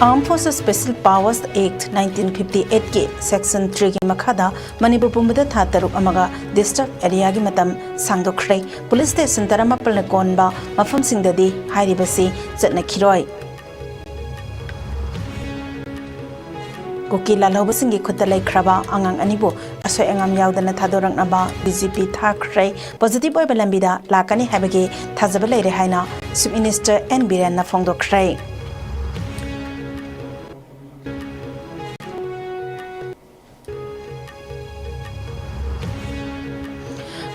Armed Forces Special Powers Act 1958 के Section 3 की मखादा मणिपुर पुंबदा था तरुक अमगा डिस्टर्ब एरिया की मतम सांगदोखरे पुलिस स्टेशन तरमपल न कोनबा मफम सिंगददी हाइरिबसी चटनखिरोय कुकी लालौबसिंगी खुत्ता लेख्रबा अंगांग अनिबो असोय अंगाम यावदना थादोरंगनाबा DGP थाख्रै पॉजिटिव ओइबा लंबिदा लाकनी हाइबगे थाजबा लेरे हाइना चीफ मिनिस्टर एन बीरेन ना फोंगदोखरै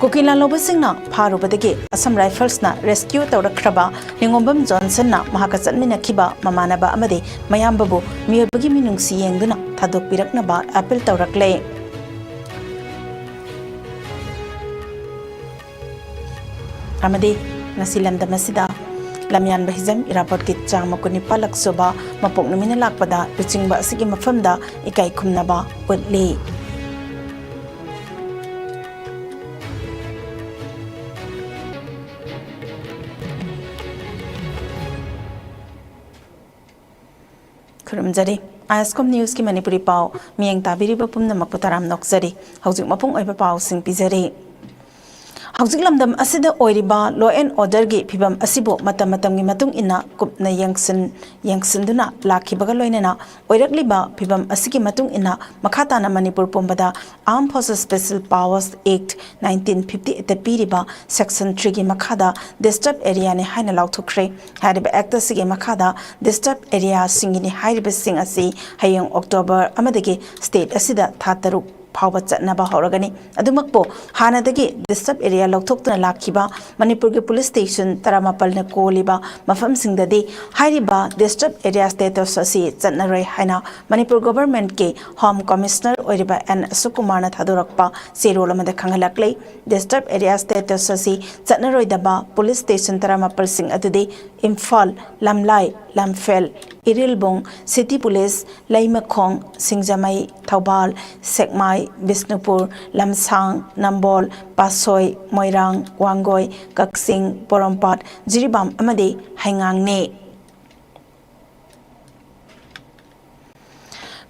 कुकीला लोबसिंगना फारुबदगे असम राइफल्सना रेस्क्यू तौरख्रबा लिंगोंबम जॉनसनना महाका चटमिनखिबा ममानबा अमदे मयामबबु मियोबगी मिनुंगसी येंगदुना थादोकपिरकनबा अपील तौरकले अमदे ngasi lamdam asida lamyan bahizam irapot ki changmakuni palaksoba mapoknumina lakpada ruchingba asigi mafamda ikai khumnaba utli खुरमजरी ISCOM news की मणिपुरी पाव मियंग ताबिरिबा पुमनमक पुताराम नोकजरी हौजिक मपुंग ओइबा पाव सिंग पिजरी हौजिक लमदम असिदा ओइरिबा लॉ एंड ऑर्डर की फिबम असिबो मतम मतम की मतुंग इना कुपना यंगसिनदुना लाखिबगा लोइनना ओइरकलिबा फिबम असिकी मतुंग इना मखाताना मणिपुर पुंबदा armed forces special powers act 1958 ते पीरिबा सेक्शन 3 की मखादा डिस्टर्ब एरिया ने हाइना लाउथुखरे हारिबा एक्ट सिगे मखादा डिस्टर्ब एरिया सिंगिनी हारिबा सिंग असि हयंग अक्टोबर अमदगे स्टेट असिदा था फाव चटनबा हौरगनी अदुमकपो हानादगी डिस्टर्ब एरिया लौथोक्तुना लाखिबा मणिपुर के पुलिस स्टेशन तरामापल न कोलिबा मफम सिंगददी हारिबा डिस्टर्ब एरिया स्टेटस असि चटनरय हाइना मणिपुर गवर्नमेंट के होम कमिश्नर ओइरिबा एन सुकुमार न थादोरकपा सेरोल अमदा खंगलकले डिस्टर्ब एरिया स्टेटस असि चटनरयदबा पुलिस स्टेशन तरामापल सिंग अदुदि इम्फाल लमलाई लमफेल इरिलबोंग सिटी पुलिस लैमखोंग सिंगजमई थौबाल सेकमाई बिष्णुपुर लमसांग नंबोल पासोय मोइरांग वांगोय कक्सिंग पोरमपाट जिरिबाम अमदे हाइंगांगने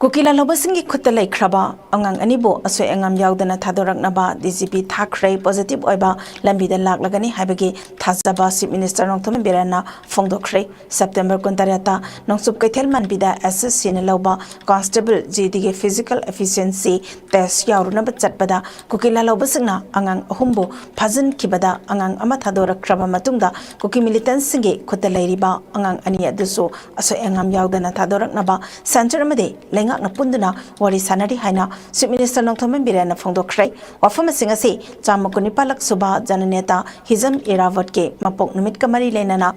कुकीला लोबसिंगी खुत्ता लेख्रबा अंगांग अनिबो असोय अंगाम यावदना थादोरकनबा DGP थाख्रै पॉजिटिव ओइबा लंबिदा लाक्लगनी हाइबगे थाजबा चीफ मिनिस्टर नोंथोम बेराना फोंदोखरै सेप्टेम्बर 19 नोंसुप कैथेल मानबिदा SSC ने लौबा कांस्टेबल GD के फिजिकल एफिशिएंसी टेस्ट यावरुनबा चटबदा कुकीला लोबसिंगना अंगांग अहुमबो फाजन खिबदा अंगांग अमा थादोरक्रबा मतुंगदा कुकी मिलिटेंट सिंगे खुत्ता लेरिबा अंगांग अनि अदुसो असोय अंगाम यावदना थादोरकनबा सेंटर अमदे लेंगाकना पुंदुना वारी सानरी हाइना चीफ मिनिस्टर नोंथोम बेराना फोंदोखरै वफम सिंग असि चामकुनि पालक सुबा जननेता हिजम इरावत के मपोक नुमित कमरी लेनना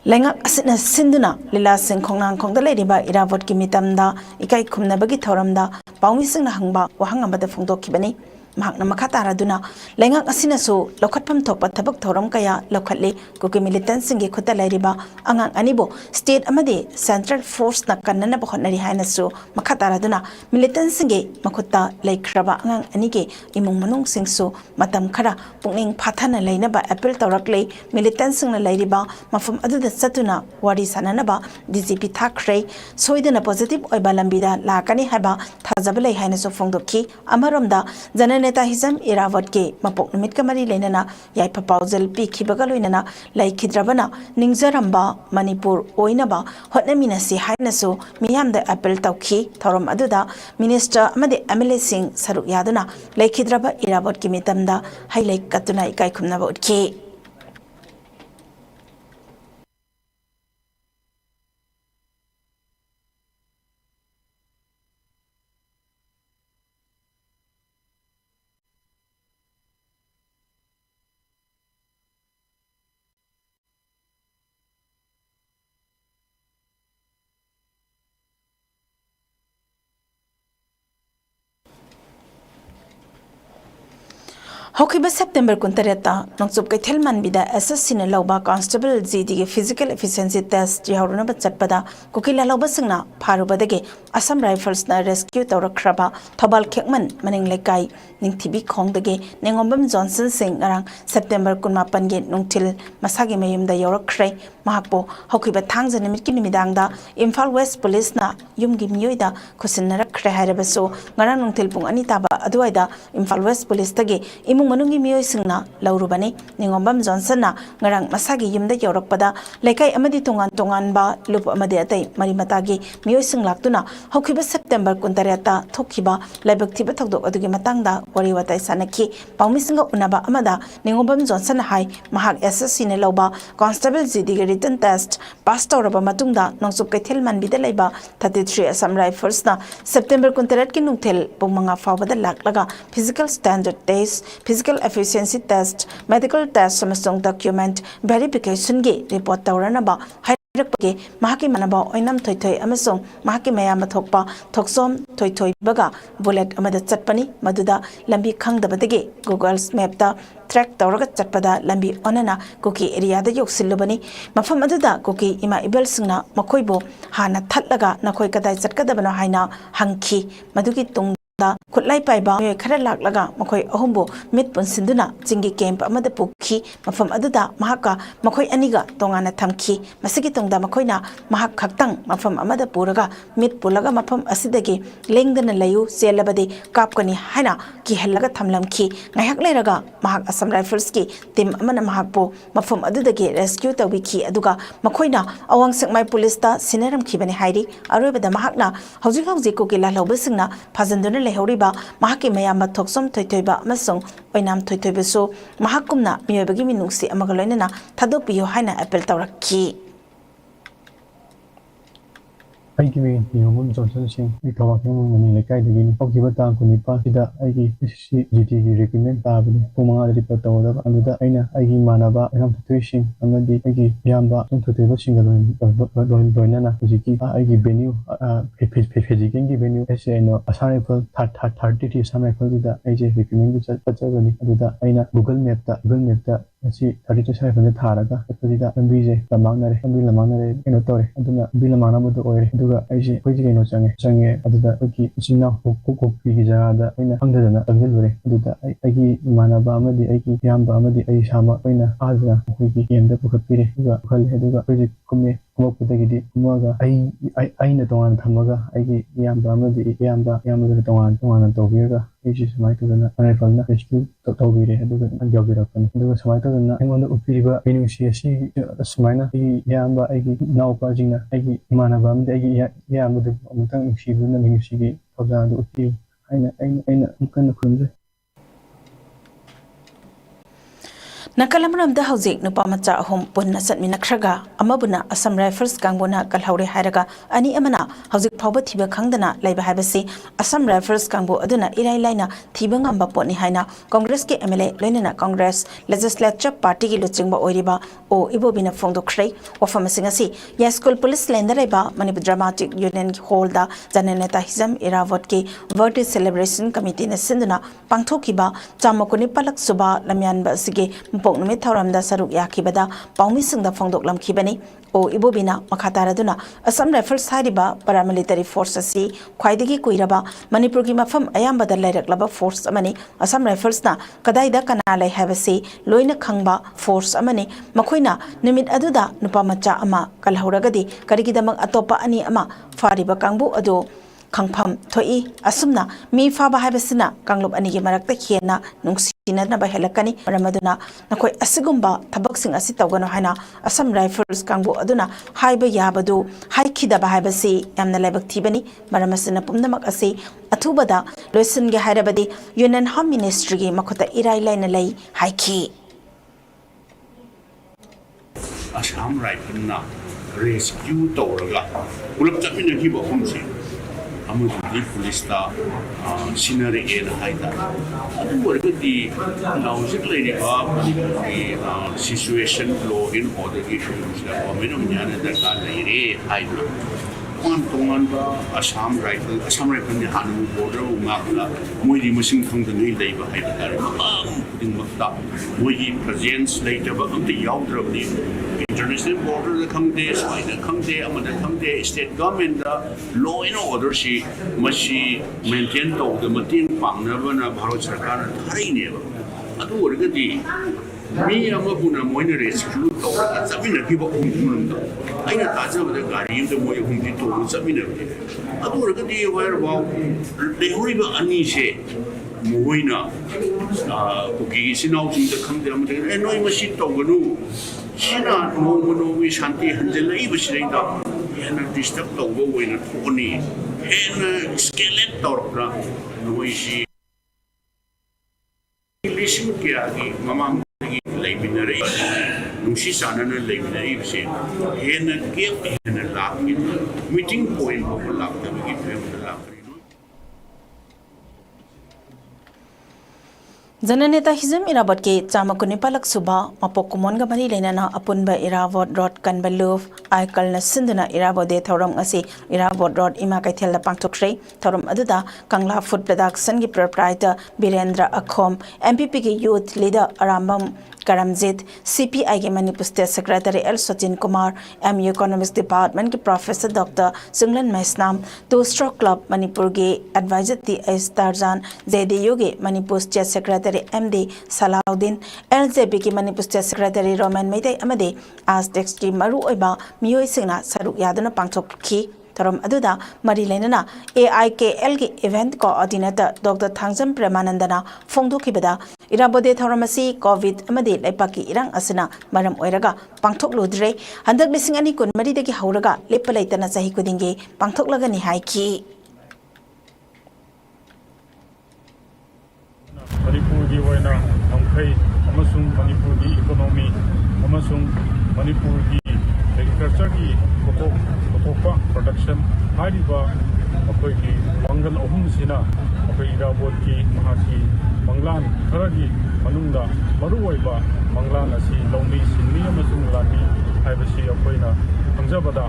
लेंगाक असिना सिंदुना लीला सिंह खोंनांग खोंदा लेरिबा इरावत की मितमदा इकाई खुमनबगी थौरमदा पाउमी सिंगना हंगबा वहंग अमदा फोंदोखिबनी महाकना मखा तारादुना लेंगाक असिनासु लौखटफम थोकपा थबक थौरम कया लौखटले कुकी मिलिटेंट सिंगे खुत्ता लेरिबा अंगांग अनिबो स्टेट अमदे सेंट्रल फोर्स न कन्नना बखोनरी हाइनसु मखा तारादुना मिलिटेंट सिंगे मखुत्ता लेख्रबा अंगांग अनिगे इमुंग मनुंग सिंगसु मतम खरा पुंगनिंग फाथाना लेनबा अपील तौरकले मिलिटेंट सिंगना लेरिबा मफम अदुदा चतुना वारी साननबा DGP थाख्रै सोइदना पॉजिटिव ओइबा लंबिदा लाकनी हाइबा थाजबले हाइनसु फोंदोखी अमरमदा नेता हिजम इरावत के मपोक निमित कमरी लेनना याइफा पाउजल पीखिबगा लोइनना लाइखिद्रबना निंगजरंबा मणिपुर ओइनबा होटनमिनसी हाइनसु मियामदा अपील तौखी थौरम अदुदा मिनिस्टर अमदे MLA सिंह सरुक यादुना लाइखिद्रबा इरावत की मितमदा हाइलाइट कतुना इकाई खुमनबा उठकी Hokiba September kuntareta nongsup kai thelman bida SSC na lauba constable GD ge physical efficiency test yauruna ba chatpada kokila lauba singna pharubadage Assam Rifles na rescue tawrakraba thobal khekman maning lekai ningthibi khongdage nengombam Johnson Singh ngarang September 18 ge nungthil masagi mayumda yaurakre mahakpo hokiba thangja nimit ki nimidangda Imphal West Police na yumgi miyoida khusinnarakre harabaso ngarang nungthil pung ani taba aduaida Imphal West Police tage imung manungi miyoy singna laurubani ningombam Johnson na ngarang masagi yumda yaurakpada lekai amadi tongan ba lup amadi atai marimatagi miyoy sing laktuna hokiba September kuntareta thokiba laibak thiba thokdok adugi matangda wari watai sanaki pawmisinga unaba amada ningombam Johnson hai mahak SSC ne lauba constable GD ge written test pass tawraba matungda nongsup kaithel manbida leiba 33 Assam Rifles na September kuntaret ki nungthel pumanga fawbada laklaga physical standard test physical efficiency test medical test samasong document verification ge report tawranaba hairapage mahaki manaba oinam thoithoi amasong mahaki mayam thokpa thoksom thoithoi baga bullet amada chatpani maduda lambi khangdabadage Google map ta track tawraga chatpada lambi onana koki area da yoksilubani mafam aduda koki ima ibel singna makoibo hana thatlaga nakoi kadai chatkadabano haina hangki madugi tung Kutlai paiba khara laklaga makhoi ahumbo mit punsinduna jingi camp amada pukhi mafam aduda mahaka makhoi aniga tongana thamki masigi tongda makhoina mahak khaktang mafam amada puraga mit pulaga mafam asidagi lengdana layu selabade kapkani haina ki helaga thamlamki ngahak leiraga mahak Assam Rifles ki team amana mahakpo mafam adudagi rescue tawiki aduga makhoina awang sakmai police ta sinaram khibani hairi aroibada mahakna hauji ko gila lobasingna phajanduna lehoriba mahaki mayamba thoksom thoithoiba amasong oinam thoithoibaso mahakumna miyobagi minungsi amagaloinana thadokpiyo haina appeal tawrakki Aiki Ningom Johnson Singh, Ikawaking Mani Lekai Digini, Okibata Kunipa, Sida Aiki GT recommend Tabini, Pumanga Ripota, and the Aina Aiki Manaba, and Tuishing, and the Aiki Yamba, and to the single Doinana, Ziki, Aiki Benu, Pejikingi Benu, SNO, a sample 30 sample that AJ recommended Pachagani, and the Aina Google Map, si 32 from the Taraga, the Ambize, the Manare, and Bilamana, and Otore, and the Bilamana would oil, Duga, Aji, Pujino Sange, at the Uki, Sina, Huku, Pizada, in a hundred and a delivery, the Agi Manabama, the Aki Yamba, the Aishama, in a Azra, Wiki, and the Pukapiri, Duga, Pujik, Kume, Moputagi, Moga, I know one Tamaga, Agi Yamba, the Yamba, Yamaga, and Toviga, which is my cousin, and I found that it's true, Tovire, and Jogirapan. There was my cousin, I want to Upiba, Venusia, she, Smina, Yamba, Agi, now Pagina, Agi, Manabam, the Yamba, the Mutang, she wouldn't mean she gave Pagano Upi. I know, kind of Nakalamram hauzik nupa macha ahom punna satmina khraga amabuna Assam Rifles kangbona kalhaure hairaga ani amana hauzik phawba thiba khangdana leiba habasi Assam Rifles kangbo aduna irai laina thiba ngamba poni haina Congress ke MLA loinana Congress Legislature Party ki luchingba oiriba o ibobina phongdo khrei wafamasinga si ya school police lendaraiba Manipur Dramatic Union Hall da jananeta hizam irawat ke birthday celebration committee na sinduna pangthokiba chamakuni palak suba lamyan ba sige Numit Tauramda Saruk Yakibada, Paumising the Fondok Lam Kibani, O Ibobina, Makataraduna, Assam Rifles Hariba, paramilitary forces, Kwaidigi Kuiraba, Manipurgima from Ayamba the Lerek Laba Force Amani, Assam Rifles na, Kadaida Kanale have a say, Loina Kangba, Force Amani, Makuina, Numit Aduda, Nupamacha Ama, Kalhuragadi, Karigidamang Atopa Ani Ama, Fariba Kangbu Ado. Kangpam Toi Asumna Mi Faba Habesina Kanglub Anigi Marakta Hiena Nungsina Bahelakani Ramaduna Nakoi Asigumba Tabaksing Asitagano Hana Assam Rifles Kangbo Aduna Haiba Yabadu Haikida Bahabasi Yamna Lebak Tibani Maramasina Pumnamak Asi Atubada Luisin Gaharabadi Yunan Home Ministry Makota Irai Lainalay Haiki Assam Rifles Rescue Toraga Ulap Chapin Hibo Homsi Amudi police ta scenery in haida adu wargati logically the situation law in order issues la minimum yana darkar nahi re haida Assam rifle ni hanu border ngakla moidi masing thongdang ei leiba haiba tare puding makta moidi presence later ba ang yaudra ni international border the khangde swaina khangde amada khangde state government da law and order si mashi maintain to the matin pangna bana bharat sarkar na thari ne ba adu orgadi mi ama buna moina rescue to zamina ki ba kunum da aina taja ba gari de moi humti to zamina adu orgadi where about they horiba ani se moina kuki sinau sing da khangde amada noi mashi to ganu Sina no shanti hanjala iba sila ena disturb to go wena thoni ena skelet torpra no isi listen ke agi mama gi leibinare nusi sana na leibinare se ena ke ena laki meeting point ko lakta gi prem lakri Jananeta hizam irabot ke chamakuni palak suba mapok kumon ga bani lenana apunba irawot rod kanbaluf aikal na sinduna irabode thoram ase irawot rod ima kaithel la pangthokre thoram aduda kangla food production gi proprietor Birendra Akhom MPP ke youth leader Arambam Karamjit CPI के Manipur state secretary L Sachin Kumar MU economics department के professor doctor Singlan Maisnam two stroke club Manipur के adviser T S Tarjan JDU के Manipur state secretary MD Salauddin LJP के Manipur state secretary Roman मैते अमदे आस्टेक्स की मरु ओइबा मियोय सिंगना सरुक यादना पांगथोकखी Taram aduda mari lenana AIKL ki event coordinator Dr. Thangzam Premanandana phongdokibada irabode tharamasi COVID amadi laipaki irang asina maram oiraga pangthok ludre handak lising ani kun mari dagi hauraga lepalaitana sahi kudinge pangthok lagani haiki Manipur gi waina amkhai amasung Manipur gi economy amasung Manipur gi agriculture gi kotopa production hariba akoi gi mangal ahum sina akoi irabot ki mahaki manglan kharagi manungda maruoiba manglan asi lomi sinmi amasung lani haibasi akoina hangjabada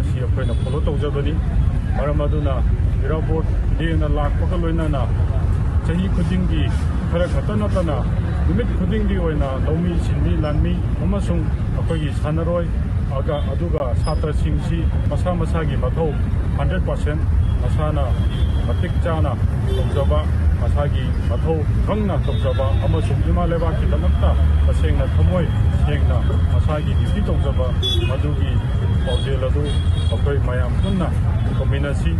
asi akoina follow tawjabani maramaduna irabot dena lakpa loinana Chahi Kudingi, Karakatana, Limit Kudingi, Lomi, Sindi, Lami, Amasung, Akogi, Sanaroi, Aga, Aduga, Sata Singsi, Masamasagi, Mato, 100%, Masana, Matik Jana, Tokzaba, Masagi, Mato, Kangna, Tokzaba, Amasung, Imaleva, Kitamata, Asengna, Tomoy, Sengna, Masagi, Tokzaba, Madugi, Ozeladu, Akoi Mayam Punna, Kombinasi.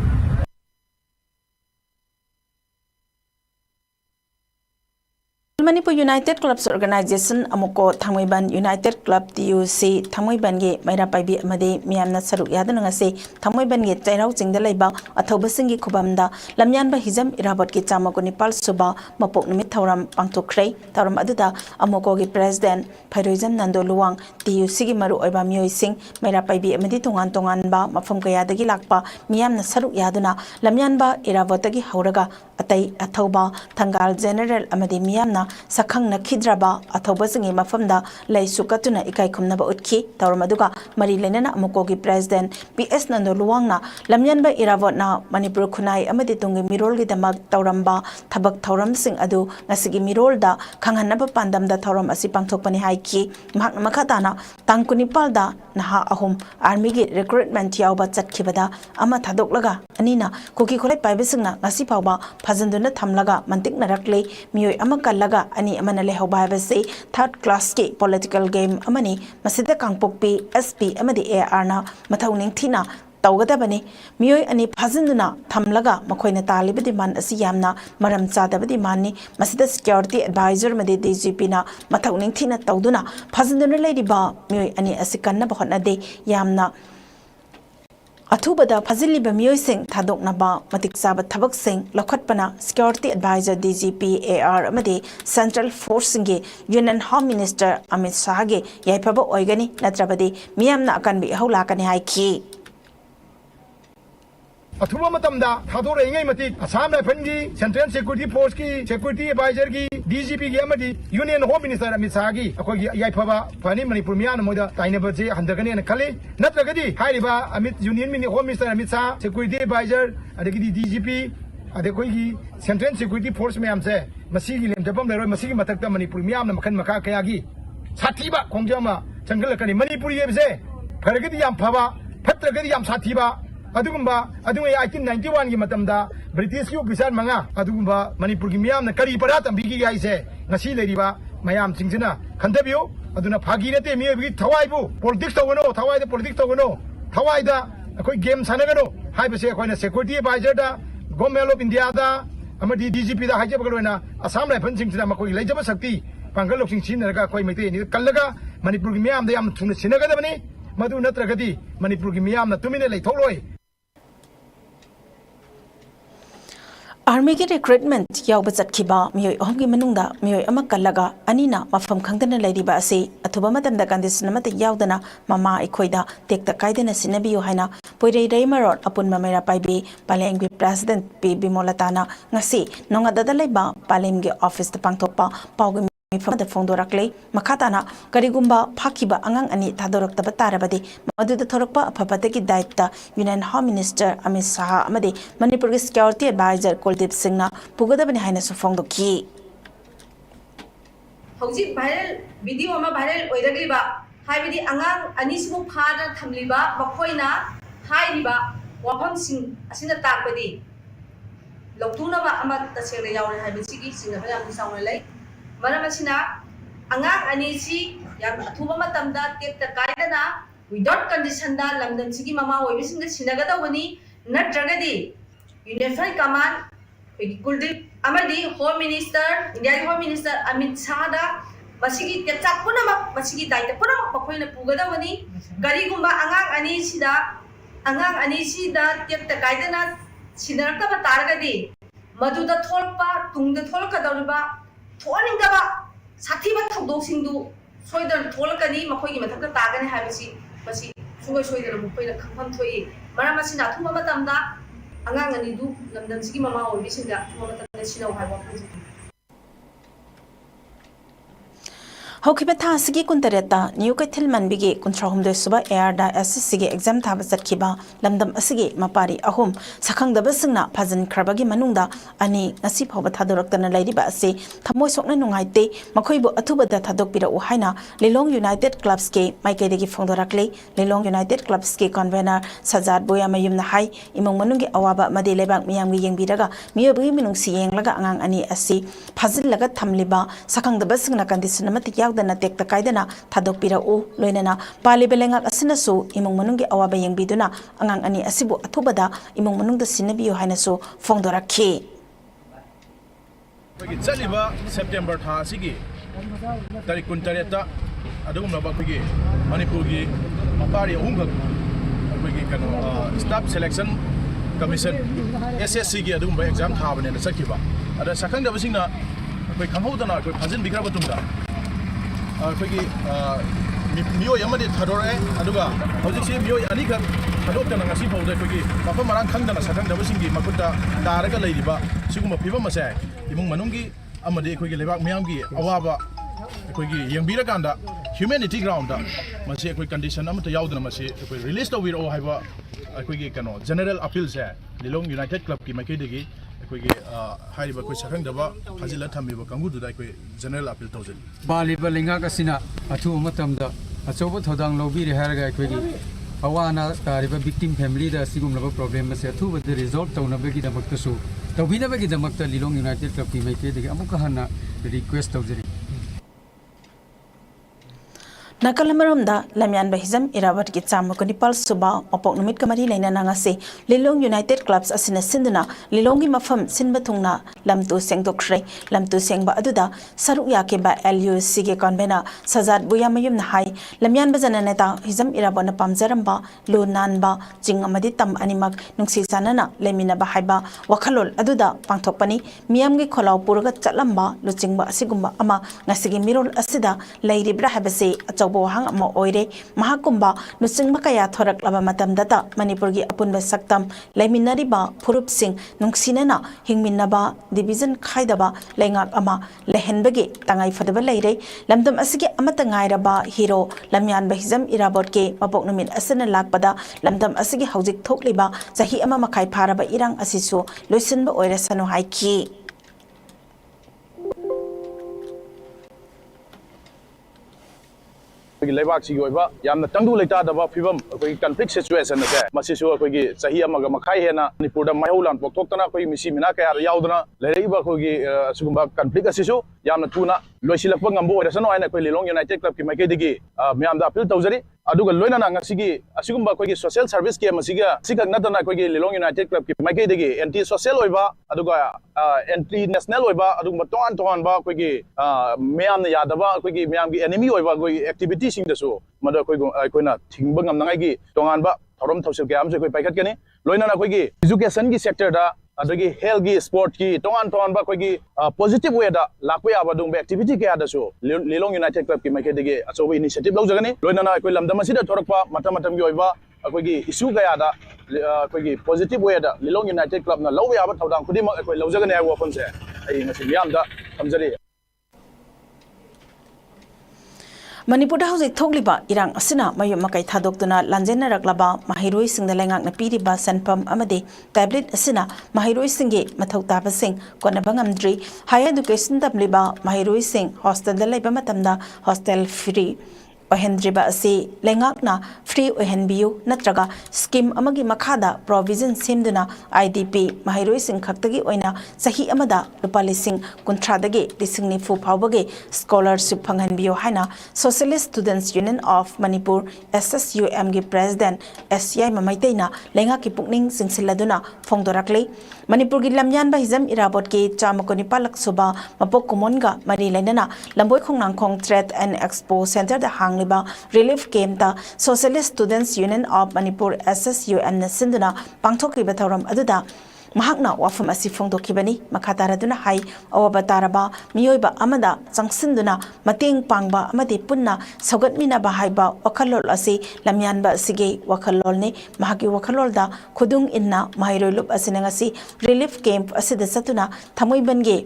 Manipur United Clubs Organization amuko Thamaiban United Club TUC Thamaiban ge maira paibi amade miyamna saruk yadana ngase Thamaiban ge chairau chingda leiba athoba singi khubamda lamyan ba hizam irabot ge chamako nipal suba mapok nimit thoram pangthokhrei thoram aduda amuko ge president Phairoizam Nando Luwang TUC ge maru oiba miyoi sing maira paibi amade tongan ba mafam kaya dagi lakpa miyamna saruk yaduna lamyan ba irabot gi hauraga atai athoba thangal general amade miyamna Sakhang na khidraba athoba singi mafamda lai sukatuna ikai khumnaba utki tawramaduga mari lenana amuko gi president PS Nando Luwangna lamyan ba irawot na Manipur khunai amadi tungi mirol gi damak tawramba thabak thawram sing adu ngasigi mirol da khanghanaba pandam da thawram asi pangthokpani haiki mahak makhatana tangkuni palda naha ahum army gi recruitment yawba chatkhibada ama thadoklaga anina koki kholai paibisingna ngasi pawba phajanduna thamlaga mantik narakle miyoi ama kallaga ani amana lehoba habase third class ke political game amani masida kangpokpi SP amadi AR na mathauning thina tawgadabani miyoi ani phajanduna thamlaga makhoina talibadi man asi yamna maram chadabadi manni masida security advisor made DGP na mathauning thina tawduna phajanduna leidiba miyoi ani asikanna bahonade yamna Athubada Faziliba Musing Tadoknaba Matik Sabat Tabak Sing Lokatpana Security Advisor DGP AR Amade Central Forcing Union Home Minister Amit Shahage Yaipaba Oigani Natrabadi Miyamna Akanbi Haulakani Haiki अथुबा मतमदा थादोरेंगे मति Assam rifle की central security force की security adviser की DGP की अमदी union home minister Amit Shah की अखोगी याइफबा फनी मणिपुर मियान मोदा ताइनबजे हंदगने न खले नत्रगदी हाइरिबा Amit union home minister Amit Shah security adviser अदगी डीजीपी अदगी सेंट्रल सिक्योरिटी फोर्स मैम से मसीगी लेमजबम लेरोय मसीगी मथक्ता मणिपुर मियान मखन मखा कयागी साथीबा खोंजामा चंगलकनी मणिपुर येबसे फरगदी याम फबा फत्रगदी याम साथीबा अदुगुम्बा अदुगै 1891 की मतमदा ब्रिटिश की ऑफिसर मंगा अदुगुम्बा मणिपुर की मियाम न करी परा तंबीगी गाइसे ngasi लेरिबा मयाम सिंगजना खंदबियो अदुना फागी नते मियबी थवाइबु पॉलिटिक्स तवनो थवाइदा पॉलिटिक्स तवनो थवाइदा अखोय गेम सानगनो हाइबसे अखोयना सिक्योरिटी एडवाइजर दा गवर्नमेंट ऑफ इंडिया दा अमदी डीजीपी दा हाइजबगलोना असम राइफल सिंगजना मखोय लेजब शक्ति पांगल लोकसिंग सिनरगा अखोय मैते नि कल्लगा मणिपुर की मियाम दा याम थुना सिनगदबनी मदु नत्रगदी मणिपुर की मियाम न तुमिने लेथोलोय आर्मी की रिक्रूटमेंट याव चटखिबा मियोय अहमगी मनुंगदा मियोय अमा कल्लगा अनिना मफम खंगदना लैरिबा असे अथुबा मतमदा कंडीशन अमत यावदना ममा इखोइदा तेक्ता कायदना सिनबियो हाइना पोइरै रैमरोड अपुन ममेरा पाइबी पालेंगी प्रेसिडेंट पी बिमोलताना ngasi नोंगाददा लैबा पालेंगी ऑफिस द पांगथोकपा पाउगी मिफमदा फोंदोरक्ले मखाताना करिगुम्बा फाकिबा अंगांग अनि थादोरक्तबा तारबदि मदुदा थोरकपा अफबदगी दायित्व union home minister Amit Shah अमदि मणिपुर की सिक्योरिटी एडवाइजर कुलदीप सिंहना पुगदबनि हाइनासु फोंदोखि हौजी वायरल वीडियो अमा वायरल ओइरगलिबा हाइबदि अंगांग अनिसिबु फादा थमलिबा मखोइना हाइरिबा वाफमसिंग असिना ताकबदि लौतुनबा अमा तसेंगना यावरे हाइबसिगी सिंगबा याम सावना लै मरम असिना अंगांग अनिसी याम अथुबा मतमदा तेक्ता कायदना विदाउट कंडीशन दा लंदन सिगी ममा ओइबिसिंग सिनगदवनी नत्रगदि यूनिफाइड कमांड पेगी कुलदीप अमदी home minister India home minister Amit Shah दा मसिगी तेक्ता पुनम मसिगी दायित्व पुनम मखोइना पुगदवनी गरीगुम्बा अंगांग अनिसीदा तेक्ता कायदना सिनरक्तबा तारगदि मदुदा थोलपा तुंगदा थोलकदौरिबा थोनिंगबा साथीबा थौदोसिंदु सोइदन थोलकनी मखोइगी मथक्ता तागने हाबिसि मसि सुगै सोइदन मुखोइना खंफम थोइ मरम असिना थुमा मतमदा अंगांग अनिदु लमदमसिगी ममा ओइबिसिंगा थुमा मतमदा सिनौ हाइबा हौखिबा था सिगी कुंतरेता न्यू कैथल मनबिगे कुंथ्राहुमदे सुबा एआरदा एसएससी गे एग्जाम थाबा चटखिबा लमदम असिगे मपारी अहुम सखंगदबसिंगना फजन खरबगी मनुंगदा अनि ngasi phawba thadorक्तना लैरिबा असे थमोय सोकना नुंगाइते मखोइबो अथुबदा थादोकपिरा उहाइना लिलोंग यूनाइटेड क्लब्स के माइकेदेगी फोंदोराकले लिलोंग यूनाइटेड क्लब्स के कन्वेनर सजाद बोयामयुमना हाई इमोंग मनुंगे अवाबा मदे लेबाक मियामगी येंगबिरागा मियोबगी मिनुंगसी येंगलागा अंगांग अनि असे फजिलगा थमलिबा सखंगदबसिंगना कंडीशन अमति यावदना तेक्ता कायदना थादोकपिरा उ लोइनना पालिबा लेंगाक असिनासु इमोंग मनुंगे अवाबा येंगबिदुना अंगांग अनि असिबु अथुबदा इमोंग मनुंगदा सिनबियो हाइनासु फोंदोराखि चलिबा सेप्टेम्बर था सिगी तारीख 29 अदुगुमबा अखोगी मणिपुर की मपारी अहुमखक अखोगी कनो स्टाफ सिलेक्शन कमीशन एसएससी की अदुगुमबा एग्जाम थाबने चखिबा अदा सखंगदबसिंगना अखोई खंगहौदना अखोई फाजिन बिग्राबा तुमदा अखोगी मियोय अमदि थादोरे अदुगा हौजिसि मियोय अनिखक थादोक्तना ngasi फौदे अखोगी मफम मरांग खंगदना सखंगदबसिंगी मखुता दारगा लैरिबा सिगुम फिबम मसे इमुंग मनुंगी अमदि अखोगी लेबाक मियामगी अवाबा अखोगी येंबिरकांदा ह्यूमैनिटी ग्राउंड मसे अखोई कंडीशन अमत यावदना मसे अखोई रिलीज तौबिरो हाइबा अखोगी कनो जनरल अपील से लिलोंग यूनाइटेड क्लब की मकेदेगी अखोगी हाइरिबा अखोई सखंगदबा फाजिला थम्बिबा कांगुदुदा अखोई जनरल अपील तौजल बालिबा लेंगाक असिना अथु मतमदा अचौब थौदांग लौबिरे हारगा अखोगी अवाना तारिबा विक्टिम फैमिली दा सिगुमलबा प्रॉब्लम से अथुबदे रिजॉल्व तौनबगी दमक्तसु तौबिनबगी दमक्ता लिलोंग यूनाइटेड क्लब की माइकेदेगी अमुक हन्ना रिक्वेस्ट तौजरी नकलमरमदा लमयान हिजम इरावट की चामक निपाल सुबा मपोक नुमित कमरी लेना नांगासे लिलोंग यूनाइटेड क्लब्स असिना सिंदुना लिलोंगी मफम सिनबा थुंगना लमतु सेंगदोख्रे लमतु सेंगबा अदुदा सरुक याकेबा एलयूसी के कन्वेनर सजाद बुयामयुम हाई लमयान बजना नेता हिजम इरावट न पामजरमबा लो नानबा जिंग अमदि तम अनिमक नुंगसी सानना लेमिनबा हाइबा वखलोल अदुदा पांथोकपनी मियामगी खोलाव पुरगा चलम्बा लुचिंगबा असिगुम्बा अमा ngasi मिरोल असिदा लैरिब्रा हाबसे अचौ achaubo hang ama oire mahakumba nusing makaya thorak laba matam data Manipur gi apun saktam laiminari ba phurup sing nungsinana hingminaba division khaidaba lengak ama lehenbagi tangai fadaba leire lamdam asigi amata ngairaba hero lamyan bahizam irabot ke mapok numit asana lakpada lamdam asigi haujik thokliba sahi ama makai pharaba irang asisu loisinba oire sanu haiki लेबाक की यामना तंगदु लेतादबा फिबम अखोई conflict situation से मसिसु अखोई सही अमग मखाई हेना मणिपुर दा माइहौलान पोक्तोक्तना अखोई मिसी मिना कया याउदना लेरेबा अखोई असुगुंबा कॉन्फ्लिक्ट असिसु यामना तुना लोइसिलक्पा ngамबो ओरसनो आइना अखोई लिलोंग यूनाइटेड क्लब की माइकेदगी म्यामदा अपील तौजरी अदुगा लोइना ngasiगी असुगुंबा अखोई सोशल सर्विस के मसिगा सिगक नतना अखोई लिलोंग यूनाइटेड क्लब की माइकेदगी एंटी सोशल ओइबा अदुगा एंटी नेशनल ओइबा अदुगुंबा तोन तोन बा अखोई म्यामना यादबा अखोई म्यामगी एनिमी ओइबा अखोई एक्टिविटी सिंगदसु मद अखोइना थिंगबा ngamnangai तोंगानबा थौरम थौसिल के आमसे अखोई पाइखतकनी लोइना अखोई एजुकेशन की सेक्टर दा अदगी हेल्थ की स्पोर्ट की तोंगान तोंगान बा अखोई पॉजिटिव वे दा लाकवे आबा दुंग एक्टिविटी के आदसु लिलोंग यूनाइटेड क्लब की माइकेदगी अचौबा इनिशिएटिव लौजगनी लोइना अखोई लमदम असिदा थोरकपा मतम मतम की ओइबा अखोई इशू कया दा अखोई पॉजिटिव वे दा लिलोंग यूनाइटेड क्लब ना लौवे आबा थौदांग खुदिम अखोई लौजगनी आइ वफन से आई ngasi miyam da thamjari Manipur da hauzik thokliba irang asina mayum makai thadokduna lanjena raklaba mahiroi singda lengak na piriba sanpam amade tablet asina mahiroi singge mathau taba sing konaba ngamdri higher education tamliba mahiroi sing hostel da leiba matamda hostel free ohendriba asi lengakna free ohenbiu natraga scheme amagi makhada provision semduna IDP mahiroi sing khaktagi oina sahi amada rupalising kuntradagi lisingni fu phawbage scholarship phanghanbiu haina Socialist Students Union of Manipur SSUM gi president SCI mamaiteina lengaki pukning singsiladuna phongdorakle Manipur gi lamyan ba hizam irabot ki chamakoni palak suba mapok kumonga mari lainana lamboi khongnang khong trade and expo center da hang relief camp da Socialist Students Union of Manipur SSUM na sinduna pangthokriba thauram aduda mahakna wafam asi phongdokibani makhataraduna hai awabataraba miyoiba amada changsinduna mateng pangba amadi punna sogatmina ba haiba wakhalol asi lamyanba sige wakhalolne mahagi wakhalol da khudung inna mahiroilup asinangasi relief camp asida satuna thamoibange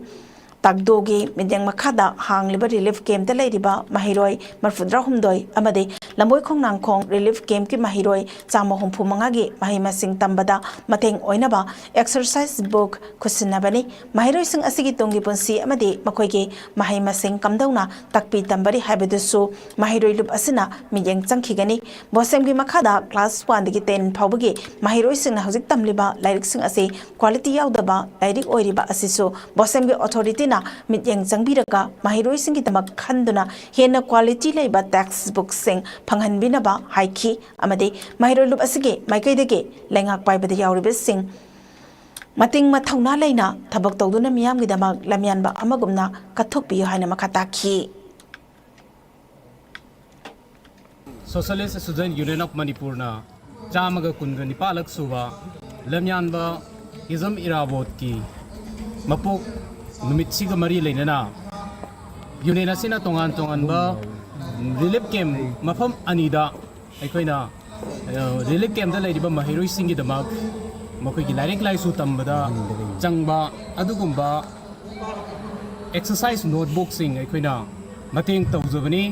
Tagdogi Midyang Makada hang liba relief camp da lairiba mahiroi marfudra humdoi amade lamboi khongnang khong relief camp ki mahiroi chama humpu mangagi mahima sing tambada mateng oinaba exercise book khusinabani mahiroi sing asigi tongi punsi amade makoi ge mahima sing kamdauna takpi tambari haibedusu mahiroi lup asina midyang changkhigani bosem gi makada class 1 dagi 10 phawbagi mahiroi sing na hojik tamliba lairik sing ase quality yaudaba lairik oiriba asisu bosem gi authority mityang changbiraga mahiroi singi tamak khanduna hena quality leiba textbook sing phanghanbina ba haiki amade mahiroi lup asige maikaidege lengak paibada yauribe sing mating mathauna leina thabak tawduna miyam gi damak lamyan ba amagumna kathokpi haina makhata khi Socialist Student Union of Manipur na chamaga kunga nipalak suwa lamyan ba izam irabot ki mapok numit siga mari lainana union asina tongan tongan ba relief camp mafam anida aikoina relief camp da laidiba mahiroi singi damak makoi gi lairik lai su tambada changba adugumba exercise notebook sing aikoina mateng tawjabani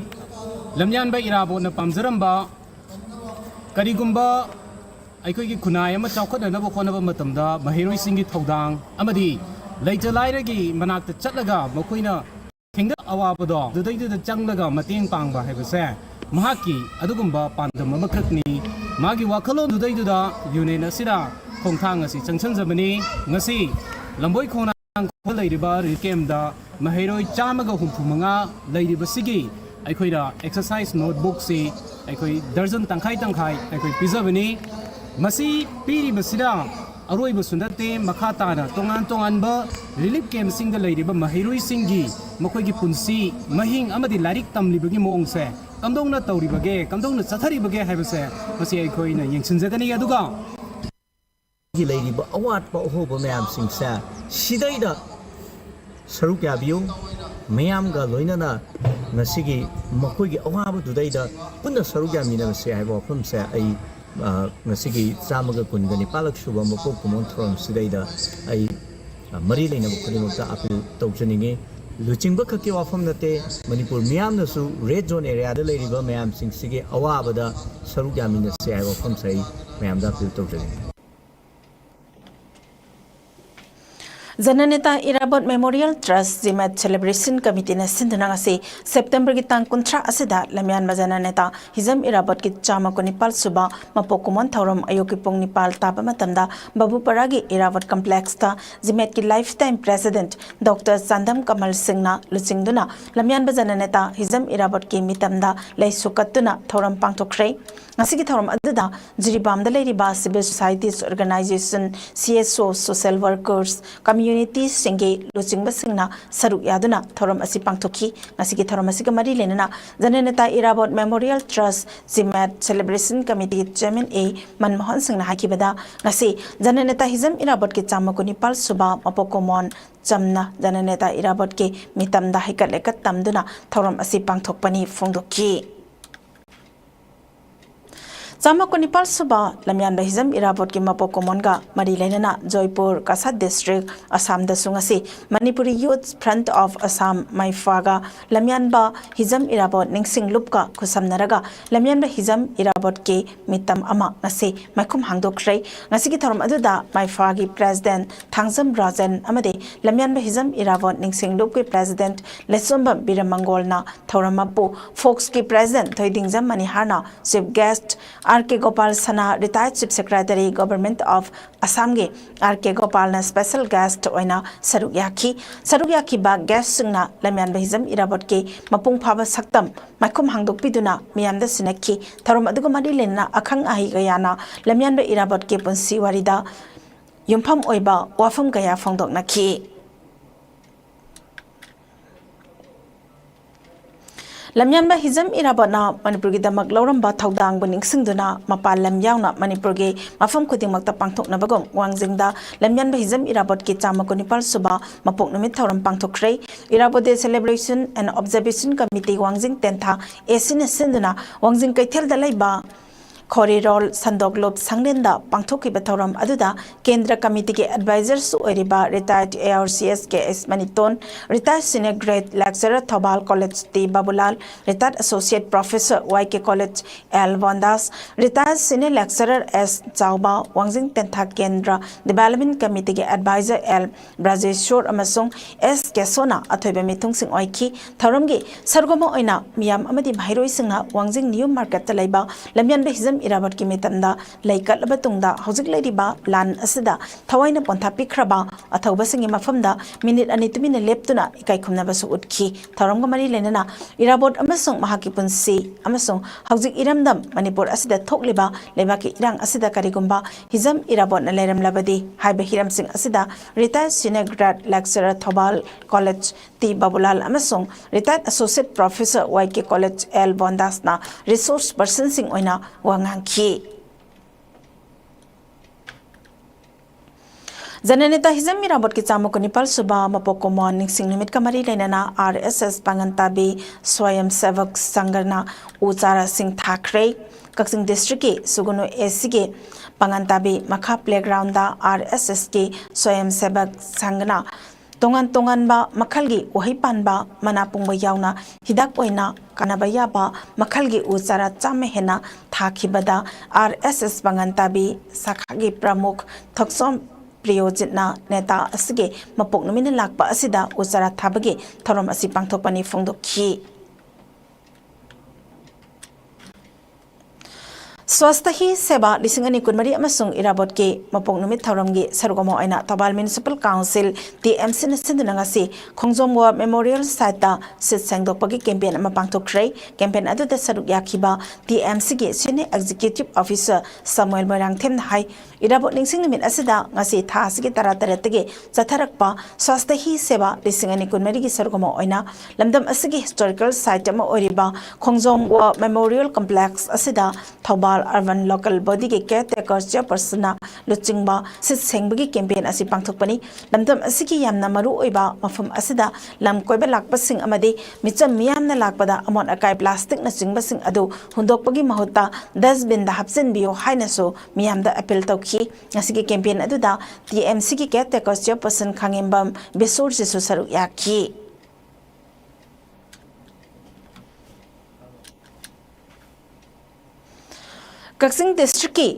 lamyan ba irabo na pamjaramba karigumba aikoi gi khunai ama chawkhot na ba khonaba matamda mahiroi singi thodang amadi later lairagi manakta chatlaga makoina thingda awabado dudaida changlaga mateng pangba haibase mahaki adugumba pandam amakhakni magi wakhalon dudaida union asira khongthang asi changchanjabani ngasi lamboi khonang kholairiba rikemda mahiroi chamaga humphumanga lairiba sigi aikhoira exercise notebook si aikoi darjan tangkhai aikoi pizabani masi piri basira aroi basundate makhatana tongan ba relief camp singda lairiba mahiroi singi makoigi punsi mahing amadi larik tamlibagi moongse kamdongna tawribage kamdongna chatharibage haibase masi aikoina yengsinjagani aduga gi lairiba awat pa hoba mayam singsa sidaida saruk yabiu mayam ga loinana ngasi makoi gi awabu dudaida punna saru gamina se ai bo phum se ai ngasi gi chamaga kungani palak suba mako kumon throm sidaida ai mari leina bu khuni mukta apil tawjaninge luchingba khaki wafam nate manipur miyam nasu red zone area da leiriba mayam sing sige awabada saru gamina se ai bo phum sai mayam da apil tawjaninge Jananeta Irabot Memorial Trust Zimat Celebration Committee na sindunangasi September kitang kontra asida lamyan majananeta Hizam Irabot ki chama ko Nepal suba mapokumon thauram ayokipong Nepal tapa matamda Babu Paragi Irabot Complex ta Zimat ki lifetime president Dr. Sandam Kamal Singh na luchingduna lamyan majananeta Hizam Irabot ki mitamda laisukatuna thauram pangtokhrei ngasigi thauram adada Jiribam da leiriba civil societies organization CSO social workers community singe luchingba singna saruk yaduna thoram asi pangthoki ngasigi thoram asi mari lenana jananeta Irabot Memorial Trust Zimat Celebration Committee Chairman A Manmohan Singh na hakibada ngasi jananeta Hizam Irabot ki chamma ko Nepal suba mapokomon chamna jananeta Irabot ki mitamda hikat lekat tamduna thoram asi pangthokpani phongdoki Sama ko Nepal suba lamyan Hizam Irabot ki mapokomon ga mari lenana Joypur Kasat district Assam da sungasi Manipuri Youth Front of Assam Maifaga lamyan ba Hizam Irabot ningsing lupka kusam naraga lamyan ba Hizam Irabot ki mitam ama ngasi maikum hangdokhrei ngasi ki thoram aduda Maifagi president Thangjam Rajan amade lamyan ba Hizam Irabot ningsing lup ki president Lesomba Biramangol na thoram mapu Fox ki president Thoidingjam Maniharna chief guest R.K. Gopal Sana, retired Chief Secretary, Government of Assam ge R.K. Gopal na special guest oina Sarugyaki ba guest singna lamyan ba Hizam Irabot ke mapung phaba saktam maikum hangdok piduna miyamda sinakhi tharom adugo mari lenna akhang ahi gayana lamyan ba Irabot ke punsi warida yumpham oiba wafam gaya phongdok nakhi lamyan ba Hizam Irabot na Manipur gi damak lauram ba thaudang buning singduna mapal lam yauna Manipur ge mafam khuding makta pangthok na bagong wangjing da lamyan ba Hizam Irabot ki chama ko Nepal suba mapok numit thauram pangthokhrei Irabot Day Celebration and Observation Committee wangjing tentha esin sinduna wangjing kaithel da laiba Khorirol Sandoglop Sanglenda Pangthoki Bathoram Aduda Kendra Committee ke advisors Oriba retired ARCS KS Maniton retired senior grade lecturer Thobal College T Babulal retired associate professor YK College L Vandas retired senior lecturer S Chauba Wangjing Tentha Kendra Development Committee ke advisor L Brajeshwar amasung S Kesona athoiba mithung sing oiki thoramgi sargoma oina miyam amadi bhairoi singna Wangjing New Market talaiba lamyan ba Hizam Irabot ki mitamda laikat labatungda hojik leiriba plan asida thawaina pontha pikraba athauba singi mafamda minute ani tumina leptuna ikai khumna basu utkhi tharamga mari lenana Irabot amasung mahaki punsi amasung hojik iramdam Manipur asida thokliba lebaki irang asida karigumba Hizam Irabot na leram labadi haiba hiram sing asida retired senior grad lecturer Thobal College T Babulal amasung retired associate professor YK College L Bondas na resource person sing oina Wangangki Jananeta Hizam Irabot ki chama ko Nepal suba mapokomon ningsing limit kamari lenana RSS Pangantabi Swayam Sevak Sangana Uchara Singh Thakre Kaksing district ki Sugunu AC ke Pangantabi Makha playground da RSS ki Swayam Sevak Sangana tongan ba makhalgi ohipan ba manapung ba yauna hidak oina kanabaya ba makhalgi uchara chame hena thakibada RSS Bangantabi sakhagi pramukh thoksom priyojitna neta asige mapok numina lakpa asida uchara thabagi thorom asi pangthokpani phongdokhi Swastahi Seba Lisingani Kunmari Amasung Irabot ke Mapong Numit Tauramgi Sarugamo Aina Tabal Municipal Council TMC Sindunangasi Khongjomwa Memorial Site Sit Sangdokpagi campaign Mapangtokhrei campaign adu da Saruk Yakiba TMC ge Senior Executive Officer Samuel Morangthem Hai Irabot Lingsing Limit Asida ngasi thasigi taratarate Zatharakpa Swastahi Seba Lisingani Kunmari gi Sarugamo Aina Lamdam Asigi Historical Site Ma Oriba Khongjomwa Memorial Complex Asida Thobal urban local body ke caretaker chairperson luchingba sit sengbagi campaign asi pangthokpani lamdam asiki yamna maru oiba mafam asida lam koiba lakpasing amadi micham miyamna lakpada amon akai plastic na chingbasing adu hundokpagi mahutta dustbin da hapsin bio haina so miyamda appeal tawki asiki campaign aduda TMC ki caretaker chairperson khangembam besor se saru yakhi Kaksing district ki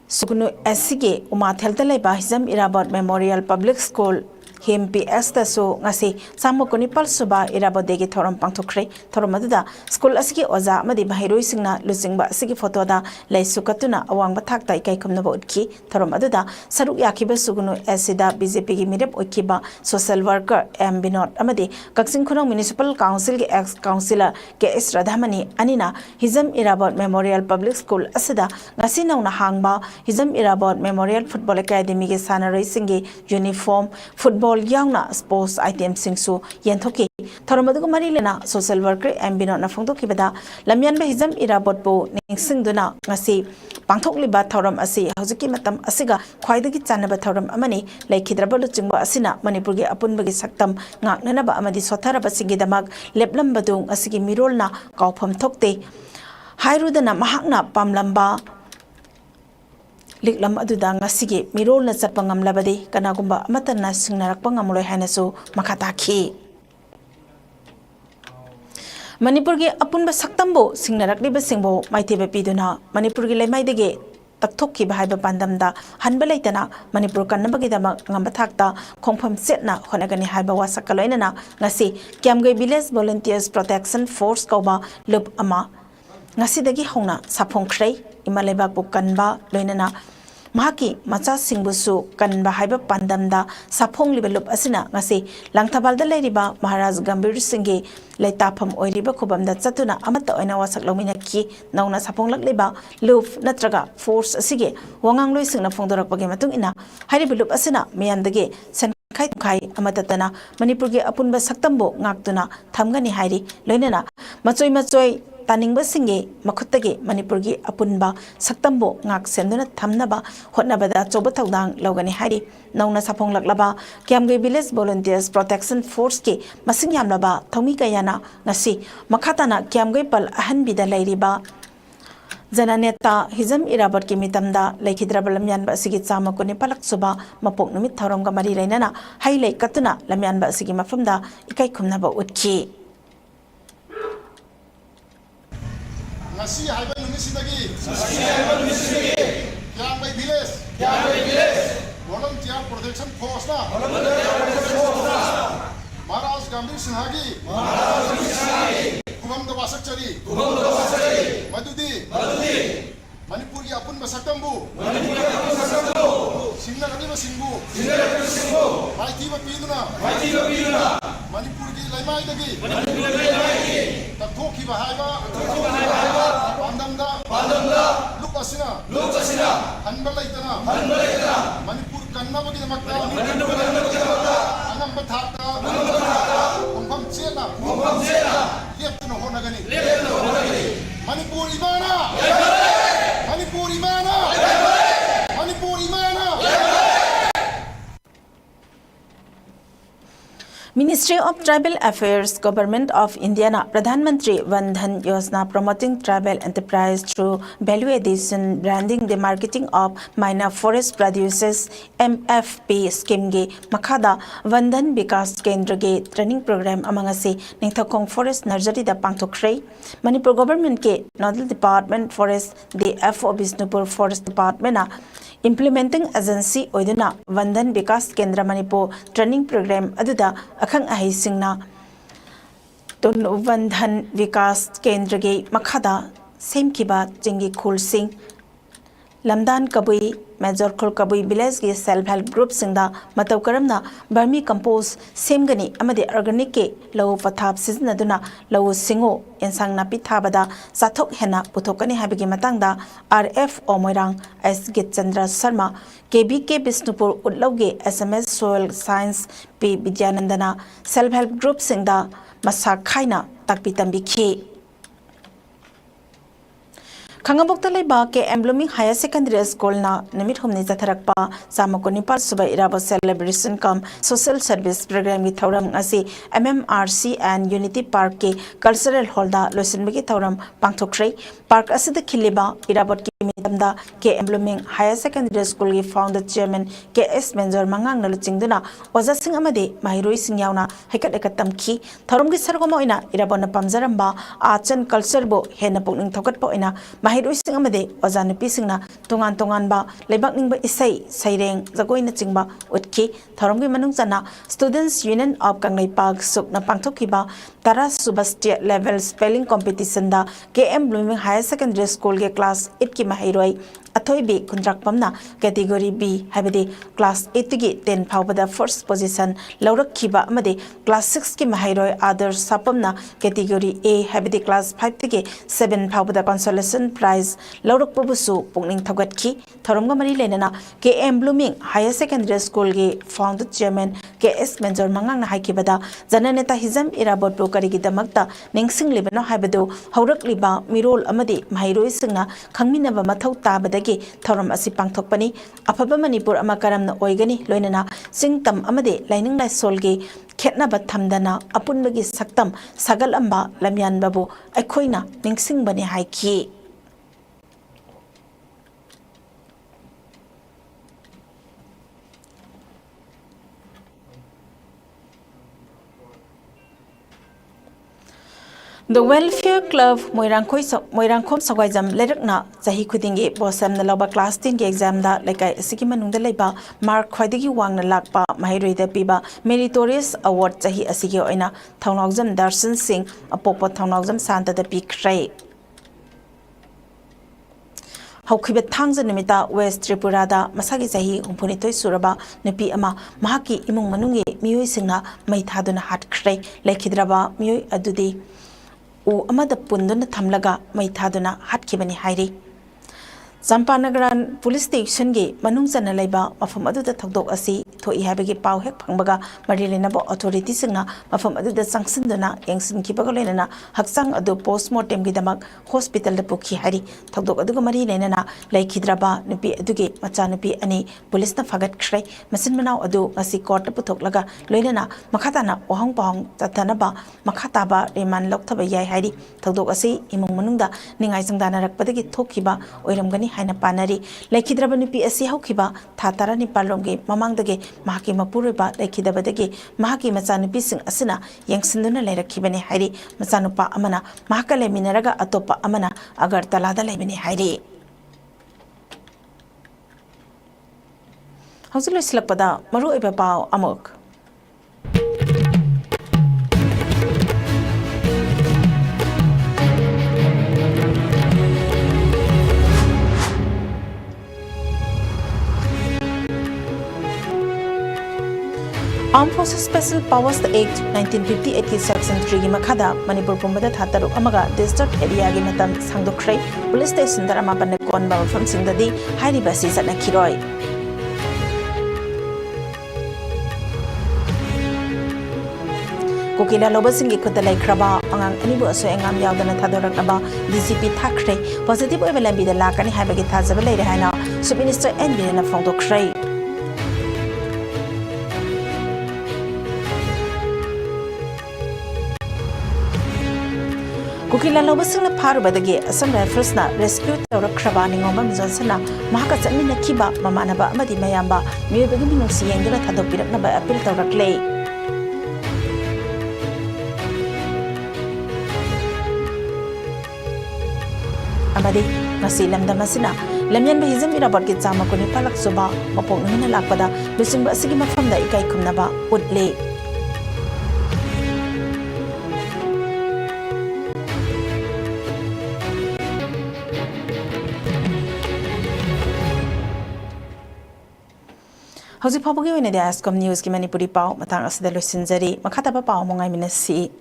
Sukunu SCG Umathel Talaiba Hizam Irabot Memorial Public School HMPS taso ngasi samo kunipal suba irabot degi thoram pangthokre thoram aduda school asigi oza amadi bahiroi singna lusingba asigi photo da laisukatuna awang bathak tai kai khumna bodki thoram aduda saruk yakiba sugunu SCda BJP gi mirep okiba social worker M Binod amadi Kaksing Khunong Municipal Council ge ex councillor ke S Radhamani anina Hizam Irabot Memorial Public School asida ngasi nauna hangba Hizam Irabot Memorial Football Academy ge sanaroi singi uniform football yauna sports item singsu yenthoki thoramadu mari lena social worker ambino na phongdoki bada lamyan ba Hizam Irabot bo ningsingduna ngasi pangthokliba thoram asi hojiki matam asiga khwaidagi chanaba thoram amani laikhidraba luchingba asina manipur ge apunbagi saktam ngaknanaba amadi sotharaba sigidamak leplambadung asigi mirolna kaufam thokte hairudana mahakna pamlamba Liklam aduda ngasigi mirol na chappa ngamlabadi kanagumba amatana singnarakpa ngamuloi hainasu makhataki Manipur ge apunba saktambo singnarakliba singbo maitheba piduna Manipur ge laimaidege takthokki bahaiba pandamda hanba leitana Manipur kannabagi dama ngamba thakta khongpham setna honagani haiba wasakaloinana ngasi Kiamgai Village Volunteers Protection Force kauba lup ama ngasidagi hongna saphongkhrei imalebak bu kanba loinana mahaki macha singbusu kanba haiba pandamda saphong libelup asina ngasi langthabalda leiriba Maharaj Gambir Singhe leitapham oiriba khubamda chatuna amata oina wasak lomina ki nauna saphong lakleba lup natraga force asige wangang loi singna phongdorakpagi matung ina hairiba lup asina miyamdage sankhai khai amatatana Manipur ge apunba saktambo ngaktuna thamgani hairi loinana machoi Taningba singe makhutage Manipur gi apunba saktambo ngak semduna thamnaba hotnabada choba thaudang logani hari nauna saphong laklaba Kiamgai Village Volunteers Protection Force ke masing yamlaba thomi kayana ngasi makhatana Kiamgai pal ahan bida lairiba Jananeta Hizam Irabot ki mitamda laikhidraba lamyanba asigi chama kuni palak suba mapok numit thoramga mari rainana hailai katuna lamyanba asigi mafamda ikai khumnaba utki Ngasi haiba numisidagi Kiamgai Village Volunteer Protection Force na Maharaj Gambir Singhagi Kumam da wasak chari Madudi Manipur gi apunba saktambu Singnakadiba singbu Maithiba piduna Manipur gi laimaidagi Takthokhiba haiba Pandamda Luk asina Hanba laitana Manipur kannabagi damakta Anamba thakta Kumpham chena Leptuna honagani Manipur imana Manipur imana Ministry of Tribal Affairs, Government of India na Pradhan Mantri Wan Dhan Yojana promoting tribal enterprise through value addition, branding, the marketing of minor forest producers MFP scheme ge makhada Wan Dhan Vikas Kendra ge training program amangase Ningthakong Forest Nursery da pangthokhrei Manipur Government ke Nodal Department Forest DFO Bisnupur Forest Department na implementing agency oiduna Wan Dhan Vikas Kendra Manipur training program aduda akhang ahi singna ton Wan Dhan Vikas Kendra ge makhada semkiba jingi khul sing lamdan kabui Major Khul Kabui Village ge self help group singda matau karamna vermi compost semgani amade organic ke law pathap siznaduna law singo ensang napi thabada sathok hena puthokani habigi matangda RF Omoirang S Git Chandra Sharma KBK Bisnupur Utlauge SMS Soil Science P Vidyanandana self help group singda masak khaina takpi tambikhi Khangabokta leiba KM Blooming Higher Secondary School na namit humni zatharakpa Samakoni Subai Irabo Celebration Cum Social Service Program ki thauram asi MMRC and Unity Park ke Cultural Hall da loisinbagi thauram pangthokhrei Park asida khiliba Irabot ki mitamda KM Blooming Higher Secondary School ki founder chairman KS Menjor Mangang na luchingduna Oza Singh amade Mahiroi Singh yauna hekat ekatam ki thauram ki sargoma oina Irabot na pamjaramba Arts Culture bo hena pokning thokat po oina Mahiroi Singh amade Oza nupi singna tongan ba leibak ningba isai saireng jagoi na chingba utki thauram ki manung chana Students Union of Kanglai Park sukna pangthokiba Tara Suba State Level Spelling Competition da KM Blooming Higher Secondary School ke class 8 ki Mahiroi Athoi B Kundrak Pamna category B habidi class 8 ki 10 phawbada first position laurak khiba amade class 6 ki Mahiroi others sapamna category A habidi class 5 ki 7 phawbada consolation prize laurak pabusu pungning thogat ki tharomga mari lenana KM Blooming Higher Secondary School ki founder chairman KS Menjor Mangang na haikibada jananeta hizam irabot pro gi damakta ningsing libano habado haurak liba mirol amadi Mahiroi singna khangminaba mathau tabadagi thauram asi pangthokpani afaba Manipur ama karamna oigani loinana singtam amade laining lai solgi khetnaba thamdana apunbagi saktam sagal amba lamyan babu aikhoina ningsing bani haiki The Welfare Club Moirangkhom Sawajam Lerakna Zahi Kudingi Bosam the Loba Class 10 exam da Lekai Sikimanung the Leba Mark Khwaidigi Wang na Lakpa Mahiroi da Piba Meritorious Award Zahi Asigi Oina Thaunogzam Darshan Singh Apopo Thaunogzam Santa the Peak Ray Haukiba Tangza Nimita West Tripura da Masagi Zahi Umpunitoi Suraba Nupi Ama Mahaki Imung Manungi Mioi Singna Maithaduna Hat Kray Lekidraba Mioi Adudi U amada punduna thamlaga maithaduna hatkibani hairi Sampanagram Police Station ge manungjana laiba mafam aduda thakdok asi thoi habagi pau hek phangbaga marilena bo authority singna mafam aduda sangsinduna yengsin kibaga lenana haksang adu postmortem gi damak hospital da pukhi hari thakdok aduga marilena laikhidraba nupi aduge macha nupi ani police na fagat khrai masin manau adu asi court puthoklaga loinana makhatana ohang pahang tathanaba makhataba reman lokthaba yai hari thakdok asi imung manungda ningai sangdana rakpadagi thokhiba oiramgani haina panari laikhidraba nupi asi haukiba thatara ni palomge mamangdage mahaki mapuruba laikhidabadage mahaki macha nupi sing asina yengsinduna lairakibani hairi macha nupa amana mahakale minaraga atopa amana agartala da laibani hairi hausul islakpada maru iba pau amok Armed Forces Special Powers Act 1958 ki Section 3 ki makhada Manipur pumbada thataro amaga district area gi matam sangdokhrei police station darama banne konba mafam singdadi hairi basi satna khiroi Kokila loba singi khutalai khraba angang anibu aso engam yaudana thadoraknaba DCP thakrei positive oiba lambi da lakani haibagi thajaba leire haina Sub Minister NB na phongdokhrei Kukila lobasing na parubadagi Assam Rifles na rescue tawrakraba ningomba Johnson mahaka chanmina kiba mamanaba amadi mayamba miyobagi minungsi yengduna thadokpiraknaba appeal tawraklei amadi ngasi lamdam asina lamyan bahizam irabot ki chama kuni palak suba mapok numina lakpada lusingba asigi mafamda ikai khumnaba utle Hausi phabugi oina de ISCOM News ki Manipuri pau matang asida loisinjari makhataba pau mongai minasi